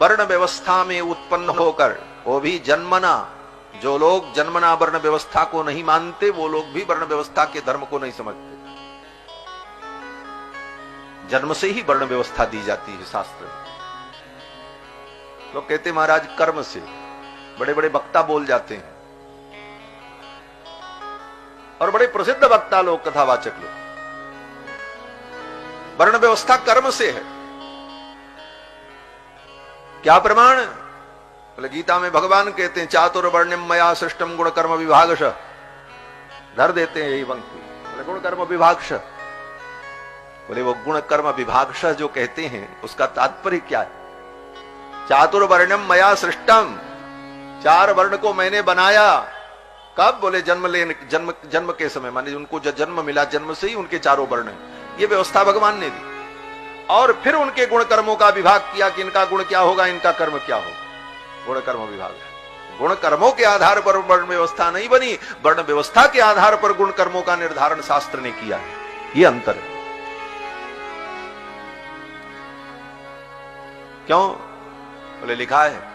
वर्ण व्यवस्था में उत्पन्न होकर, वो भी जन्मना, जो लोग जन्मना वर्ण व्यवस्था को नहीं मानते वो लोग भी वर्ण व्यवस्था के धर्म को नहीं समझते। जन्म से ही वर्ण व्यवस्था दी जाती है शास्त्र में। लोग कहते महाराज कर्म से, बड़े बड़े वक्ता बोल जाते हैं, और बड़े प्रसिद्ध वक्ता लोग, कथावाचक लोग, वर्ण व्यवस्था कर्म से है। क्या प्रमाण? बोले गीता में भगवान कहते हैं चातुर्वर्ण्यम मया सृष्टम गुण कर्म विभागश, धर देते हैं यही पंक्ति। बोले गुण कर्म विभागश, बोले वो गुण कर्म विभागश जो कहते हैं उसका तात्पर्य क्या है? चातुर्वर्ण्यम मया सृष्टम, चार वर्ण को मैंने बनाया। कब? बोले जन्म के समय, माने उनको जो जन्म मिला, जन्म से ही उनके चारों वर्ण है। ये व्यवस्था भगवान ने दी, और फिर उनके गुण कर्मों का विभाग किया कि इनका गुण क्या होगा, इनका कर्म क्या होगा। गुण कर्म विभाग, गुण कर्मों के आधार पर वर्ण व्यवस्था नहीं बनी, वर्ण व्यवस्था के आधार पर गुण कर्मों का निर्धारण शास्त्र ने किया है। ये अंतर है। क्यों? बोले लिखा है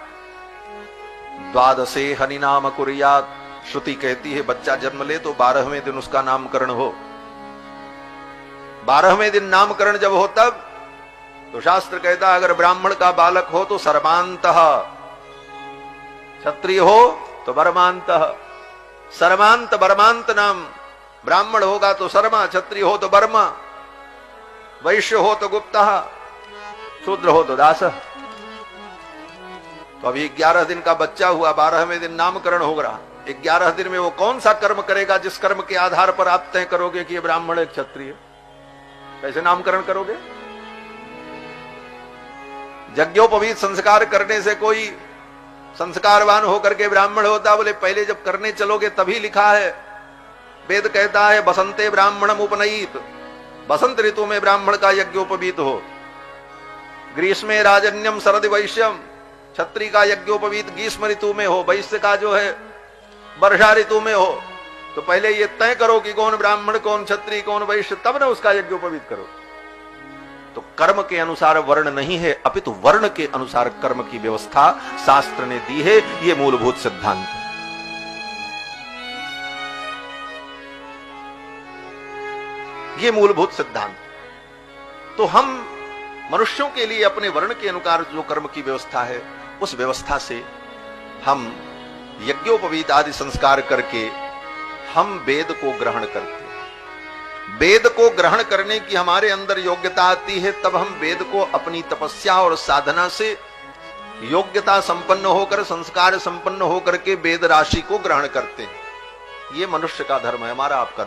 द्वादशे हनि नाम कुर्यात्, श्रुति कहती है बच्चा जन्म ले तो 12वें दिन उसका नामकरण हो। 12वें दिन नामकरण जब हो तब तो शास्त्र कहता अगर ब्राह्मण का बालक हो तो सर्वांतः, क्षत्रिय हो तो वर्मांतः, सर्वांत वर्मांत नाम। ब्राह्मण होगा तो शर्मा, क्षत्रिय हो तो वर्मा, वैश्य हो तो गुप्तः, शूद्र हो तो दासः। तो अभी 11 दिन का बच्चा हुआ, 12वें दिन नामकरण हो रहा। 11 दिन में वो कौन सा कर्म करेगा जिस कर्म के आधार पर आप तय करोगे कि ये ब्राह्मण है क्षत्रिय? कैसे नामकरण करोगे? यज्ञोपवीत संस्कार करने से कोई संस्कारवान होकर के ब्राह्मण होता? बोले पहले जब करने चलोगे तभी लिखा है, वेद कहता है बसंते ब्राह्मणम उपनयित, बसंत ऋतु में ब्राह्मण का यज्ञोपवीत हो। ग्रीष्मे राजन्यम शरद वैश्यम, क्षत्रिय का यज्ञोपवीत ग्रीष्म ऋतु में हो, वैश्य का जो है वर्षा ऋतु में हो। तो पहले ये तय करो कि कौन ब्राह्मण, कौन क्षत्रिय, कौन वैश्य, तब ना उसका यज्ञोपवीत करो। तो कर्म के अनुसार वर्ण नहीं है, अपितु वर्ण के अनुसार कर्म की व्यवस्था शास्त्र ने दी है। ये मूलभूत सिद्धांत है। ये मूलभूत सिद्धांत। तो हम मनुष्यों के लिए अपने वर्ण के अनुसार जो कर्म की व्यवस्था है, उस व्यवस्था से हम यज्ञोपवीत आदि संस्कार करके हम वेद को ग्रहण करते हैं। वेद को ग्रहण करने की हमारे अंदर योग्यता आती है, तब हम वेद को अपनी तपस्या और साधना से योग्यता संपन्न होकर, संस्कार संपन्न होकर के वेद राशि को ग्रहण करते हैं। ये मनुष्य का धर्म है, हमारा आपका धर्म।